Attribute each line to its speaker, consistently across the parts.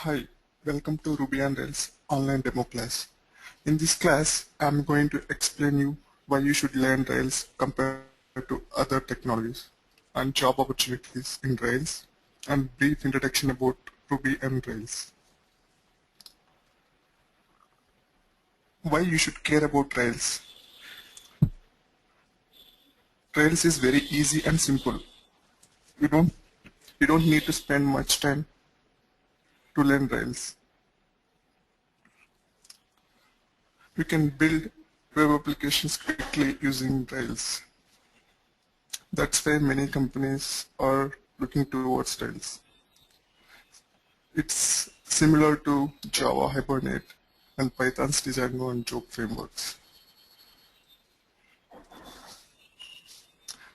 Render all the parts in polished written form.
Speaker 1: Hi, welcome to Ruby on Rails online demo class. In this class, I'm going to explain you why you should learn Rails compared to other technologies and job opportunities in Rails and brief introduction about Ruby and Rails. Why you should care about Rails. Rails is very easy and simple. You don't you don't need to spend much time to learn Rails. You can build web applications quickly using Rails. That's why many companies are looking towards Rails. It's similar to Java, Hibernate, and Python's Django and Job frameworks.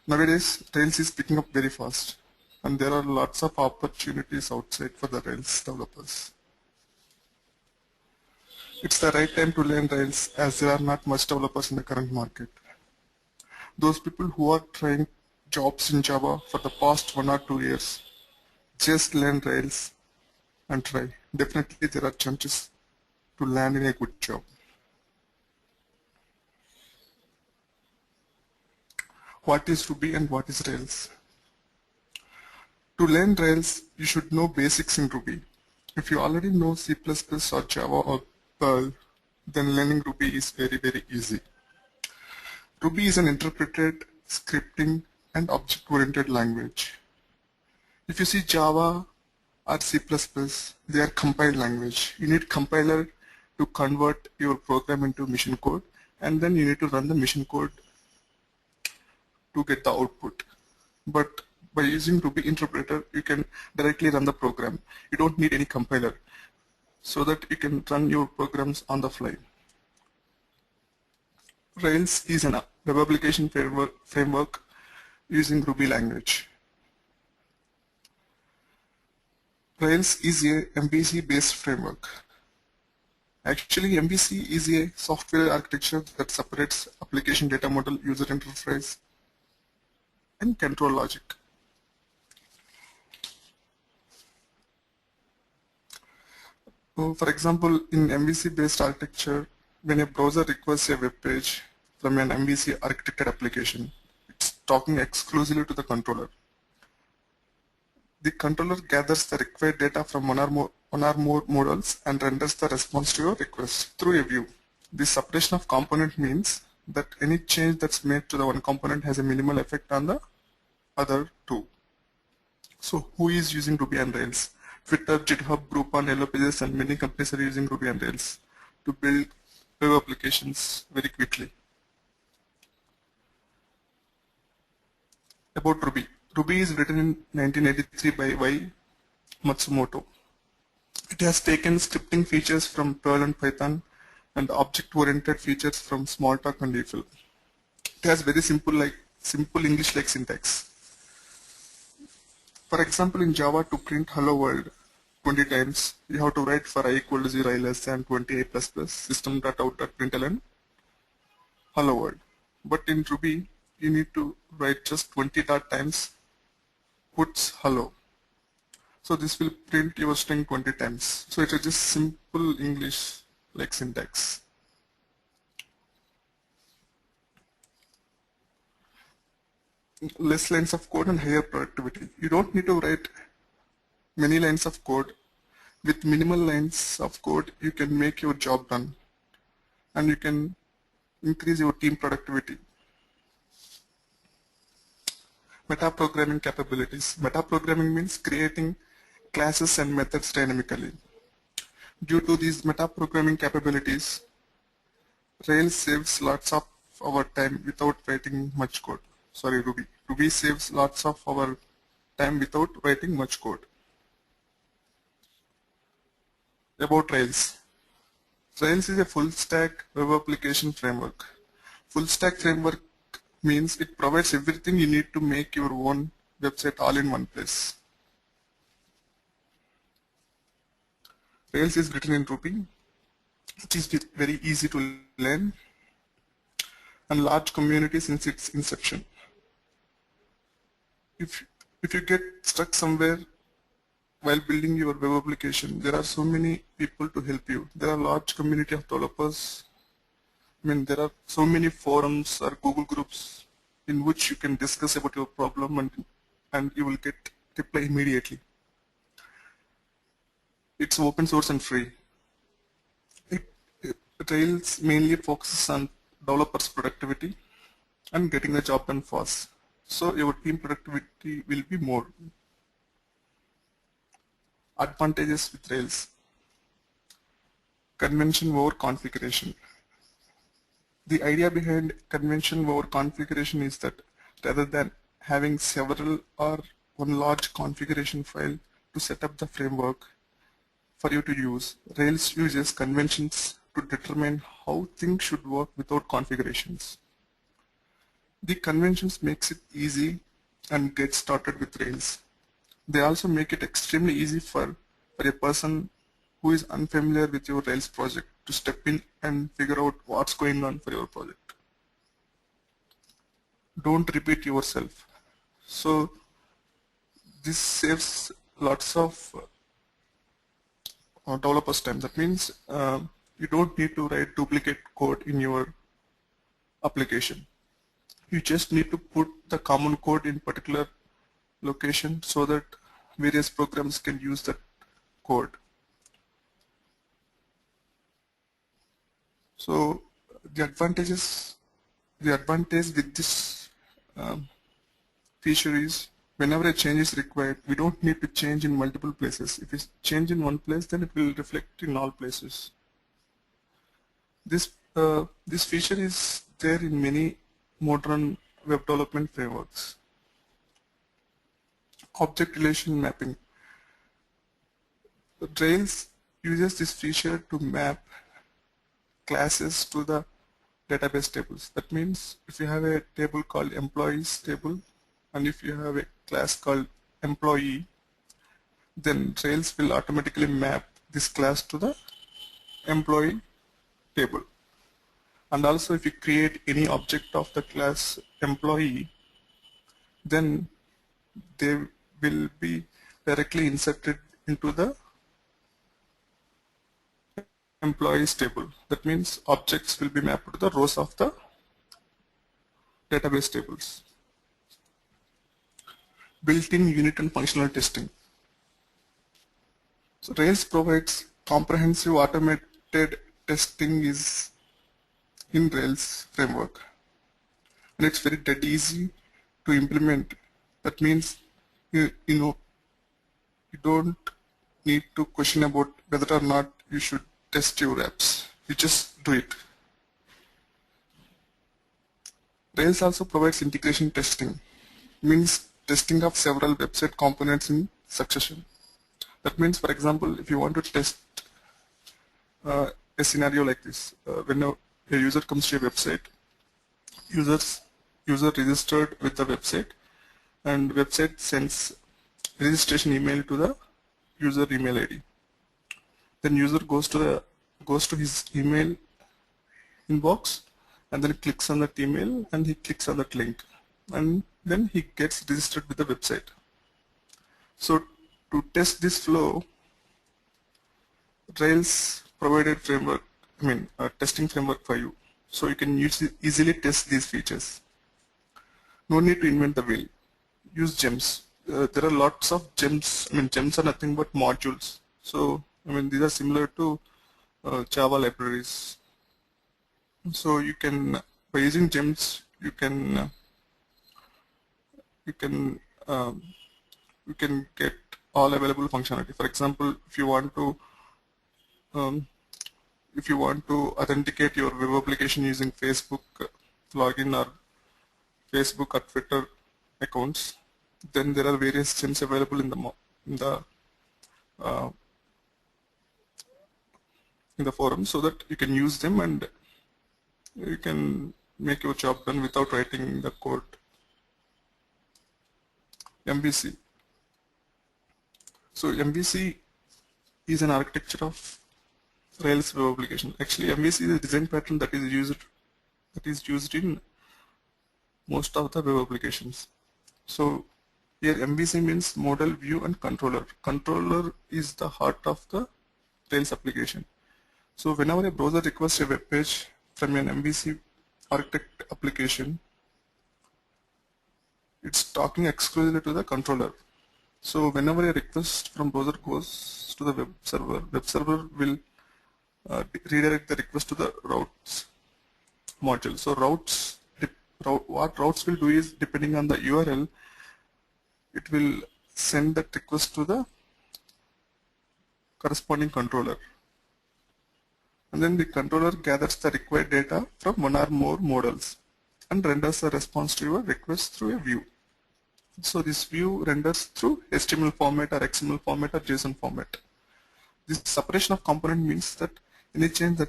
Speaker 1: Nowadays, Rails is picking up very fast, and there are lots of opportunities outside for the Rails developers. It's the right time to learn Rails as there are not much developers in the current market. Those people who are trying jobs in Java for the past 1 or 2 years, just learn Rails and try. Definitely there are chances to land in a good job. What is Ruby and what is Rails? To learn Rails, you should know basics in Ruby. If you already know C++ or Java or Perl, then learning Ruby is very easy. Ruby is an interpreted, scripting, and object-oriented language. If you see Java or C++, they are compiled language. You need compiler to convert your program into machine code, and then you need to run the machine code to get the output. But by using Ruby interpreter, you can directly run the program. You don't need any compiler, so that you can run your programs on the fly. Rails is a web application framework using Ruby language. Rails is a MVC based framework. Actually, MVC is a software architecture that separates application data model, user interface, and control logic. For example, in MVC based architecture, when a browser requests a web page from an MVC architected application, it's talking exclusively to the controller. The controller gathers the required data from one or more models and renders the response to your request through a view. This separation of component means that any change that's made to the one component has a minimal effect on the other two. So who is using Ruby on Rails? Twitter, GitHub, Groupon, Yellow Pages, and many companies are using Ruby on Rails to build web applications very quickly. About Ruby. Ruby is written in 1983 by Y. Matsumoto. It has taken scripting features from Perl and Python and object-oriented features from Smalltalk and Eiffel. It has very simple English-like syntax. For example, in Java, to print hello world 20 times, you have to write for I equal to 0, I less than 20, I++, system.out.println, hello world. But in Ruby, you need to write just 20 times, puts hello. So this will print your string 20 times. So it is just simple English like syntax. Less lines of code and higher productivity. You don't need to write many lines of code. With minimal lines of code, you can make your job done and you can increase your team productivity. Metaprogramming capabilities. Metaprogramming means creating classes and methods dynamically. Due to these metaprogramming capabilities, Rails saves lots of our time without writing much code. Sorry, Ruby. Ruby saves lots of our time without writing much code. About Rails. Rails is a full stack web application framework. Full stack framework means it provides everything you need to make your own website all in one place. Rails is written in Ruby, which is very easy to learn, and large community since its inception. If you get stuck somewhere, while building your web application, there are so many people to help you. There are large community of developers. I mean, there are so many forums or Google groups in which you can discuss about your problem and you will get reply immediately. It's open source and free. Rails mainly focuses on developers' productivity and getting the job done fast. So your team productivity will be more. Advantages with Rails. Convention over configuration. The idea behind convention over configuration is that rather than having several or one large configuration file to set up the framework for you to use, Rails uses conventions to determine how things should work without configurations. The conventions makes it easy and get started with Rails. They also make it extremely easy for a person who is unfamiliar with your Rails project to step in and figure out what's going on for your project. Don't repeat yourself. So this saves lots of developers time. That means you don't need to write duplicate code in your application. You just need to put the common code in particular location so that various programs can use that code. So the advantage with this feature is whenever a change is required, we don't need to change in multiple places. If it's change in one place, then it will reflect in all places. This feature is there in many modern web development frameworks. Object relation mapping. Rails uses this feature to map classes to the database tables. That means if you have a table called employees table and if you have a class called employee, then Rails will automatically map this class to the employee table. And also if you create any object of the class employee, then they will be directly inserted into the employees table. That means objects will be mapped to the rows of the database tables. Built-in unit and functional testing. So Rails provides comprehensive automated testing is in Rails framework, and it's very dead easy to implement. That means you don't need to question about whether or not you should test your apps. You just do it. Rails also provides integration testing, means testing of several website components in succession. That means, for example, if you want to test a scenario like this, when a user comes to a website, user registered with the website, and website sends registration email to the user email ID. Then user goes to his email inbox and then clicks on that email and he clicks on that link and then he gets registered with the website. So to test this flow, Rails provided framework, a testing framework for you, so you can easily test these features. No need to invent the wheel. Use gems. There are lots of gems. Gems are nothing but modules. So these are similar to Java libraries. So you can, by using gems, you can get all available functionality. For example, if you want to authenticate your web application using Facebook login or Facebook or Twitter accounts, then there are various gems available in the forum, so that you can use them and you can make your job done without writing the code. MVC. So MVC is an architecture of Rails web application. Actually, MVC is a design pattern that is used in most of the web applications. So Here MVC means model, view and controller. Controller is the heart of the Rails application. So whenever a browser requests a web page from an MVC architect application, it's talking exclusively to the controller. So whenever a request from browser goes to the web server will redirect the request to the routes module. So what routes will do is, depending on the URL, it will send that request to the corresponding controller. And then the controller gathers the required data from one or more models and renders a response to your request through a view. So this view renders through HTML format or XML format or JSON format. This separation of component means that any change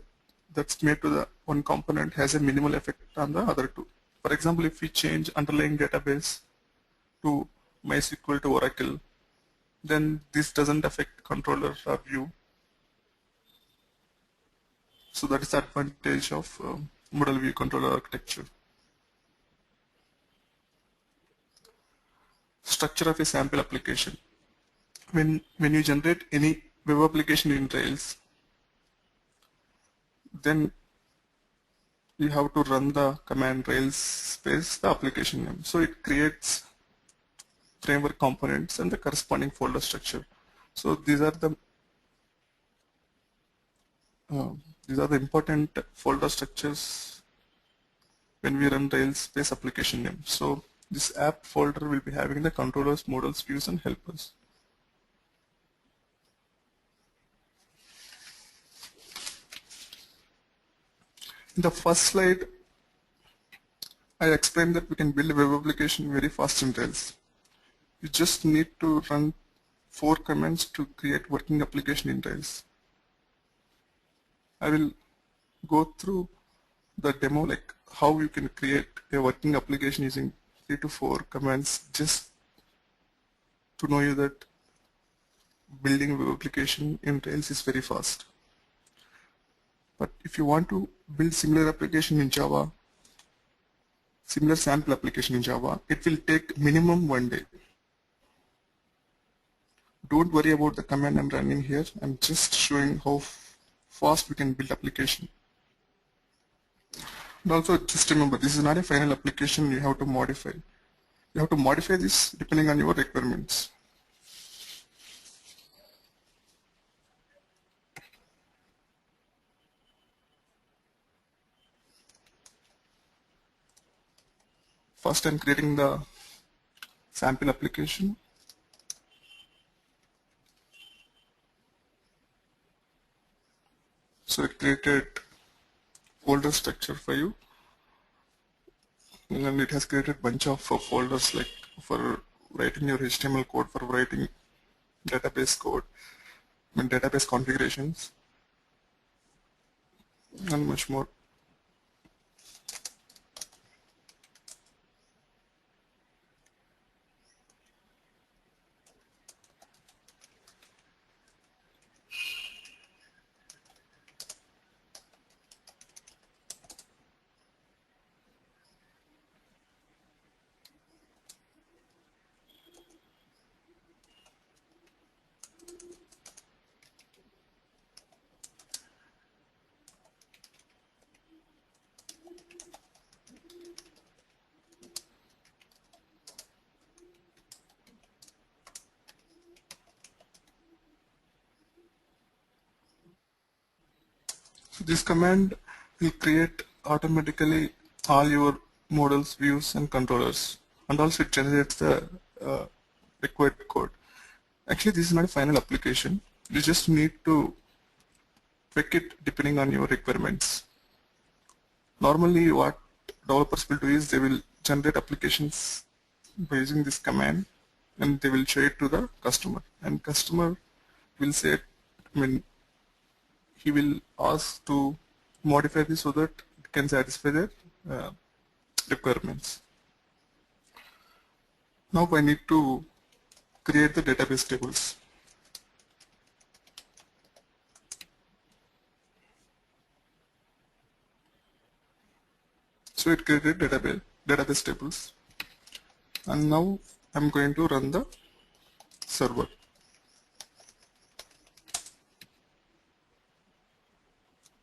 Speaker 1: that's made to the one component has a minimal effect on the other two. For example, if we change underlying database to MySQL to Oracle, then this doesn't affect controller or view. So that is the advantage of model view controller architecture. Structure of a sample application. When you generate any web application in Rails, then you have to run the command Rails space the application name. So it creates framework components and the corresponding folder structure. So these are the important folder structures when we run Rails space application name. So this app folder will be having the controllers, models, views and helpers. In the first slide, I explained that we can build a web application very fast in Rails. You just need to run 4 commands to create working application in Rails. I will go through the demo, like how you can create a working application using 3 to 4 commands, just to know you that building a web application in Rails is very fast. But if you want to build similar application in Java, similar sample application in Java, it will take minimum 1 day. Don't worry about the command I'm running here. I'm just showing how fast we can build application. And also just remember, this is not a final application you have to modify. You have to modify this depending on your requirements. First, I'm creating the sample application. So I created folder structure for you, and it has created bunch of folders, like for writing your HTML code, for writing database code, and database configurations, and much more. So this command will create automatically all your models, views and controllers, and also it generates the required code. Actually, this is not a final application. You just need to tweak it depending on your requirements. Normally what developers will do is they will generate applications by using this command, and they will show it to the customer, and customer will say, he will ask to modify this so that it can satisfy their requirements. Now I need to create the database tables. So it created database tables, and now I'm going to run the server.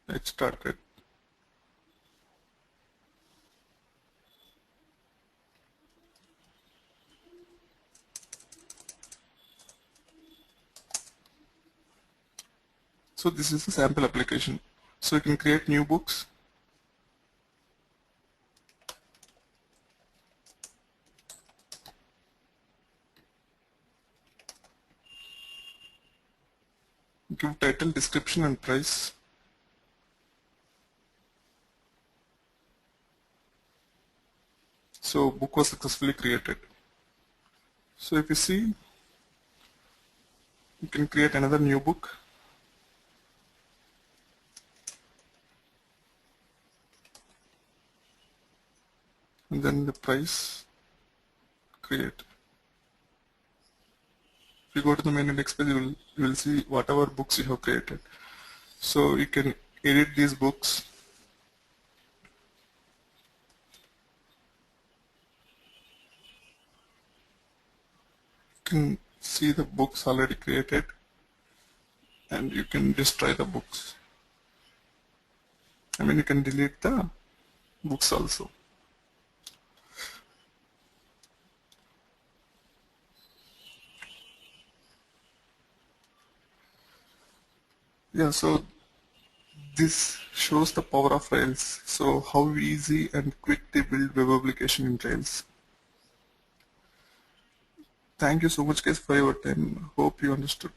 Speaker 1: It started. So this is a sample application. So you can create new books. Give title, description and price. So book was successfully created. So if you see, you can create another new book. And then the price, create. If you go to the main index page, you will see whatever books you have created. So you can edit these books. You can see the books already created, and you can destroy the books. I mean, you can delete the books also. Yeah, so this shows the power of Rails. So how easy and quick they build web application in Rails. Thank you so much guys for your time. Hope you understood.